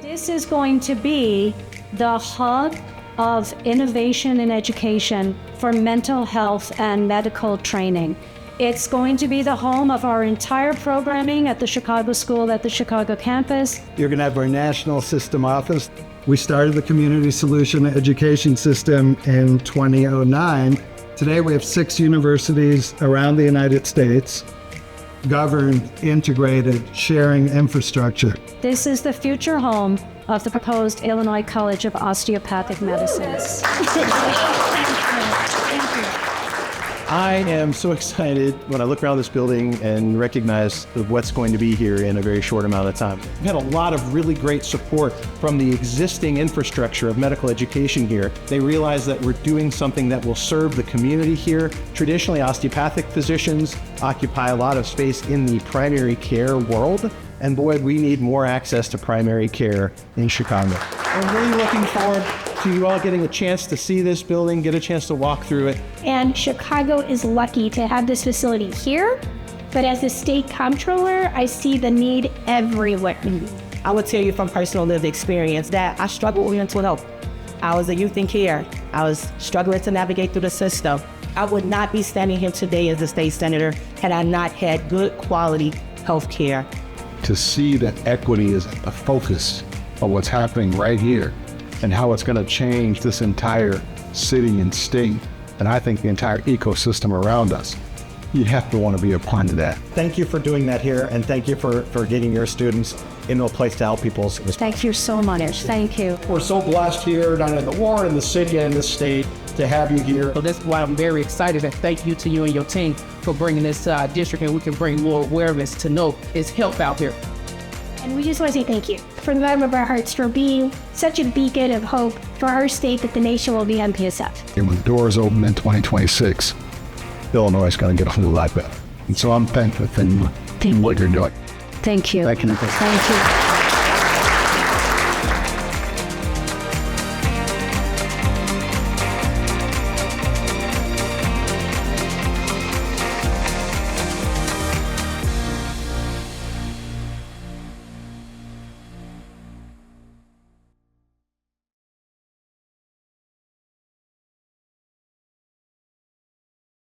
This is going to be the hub of innovation and education for mental health and medical training. It's going to be the home of our entire programming at the Chicago School at the Chicago campus. You're going to have our national system office. We started the Community Solution Education System in 2009. Today we have 6 universities around the United States, governed, integrated, sharing infrastructure. This is the future home of the proposed Illinois College of Osteopathic Medicines. I am so excited when I look around this building and recognize what's going to be here in a very short amount of time. We've had a lot of really great support from the existing infrastructure of medical education here. They realize that we're doing something that will serve the community here. Traditionally, osteopathic physicians occupy a lot of space in the primary care world. And boy, we need more access to primary care in Chicago. I'm really looking forward to you all getting a chance to see this building, get a chance to walk through it. And Chicago is lucky to have this facility here, but as a state comptroller, I see the need everywhere. I would tell you from personal lived experience that I struggled with mental health. I was a youth in care. I was struggling to navigate through the system. I would not be standing here today as a state senator had I not had good quality health care. To see that equity is at the focus of what's happening right here and how it's going to change this entire city and state, and I think the entire ecosystem around us, you have to want to be a part of that. Thank you for doing that here, and thank you for getting your students into a place to help people. Thank you so much. Thank you. We're so blessed here, not in the ward, in the city, and the state, to have you here. So that's why I'm very excited, and thank you to you and your team for bringing this district, and we can bring more awareness to know it's help out here. And we just want to say thank you from the bottom of our hearts for being such a beacon of hope for our state that the nation will be on PSF. And when doors open in 2026, Illinois is going to get a whole lot better. And so I'm thankful for what you're doing. Thank you. Thank you. Thank you.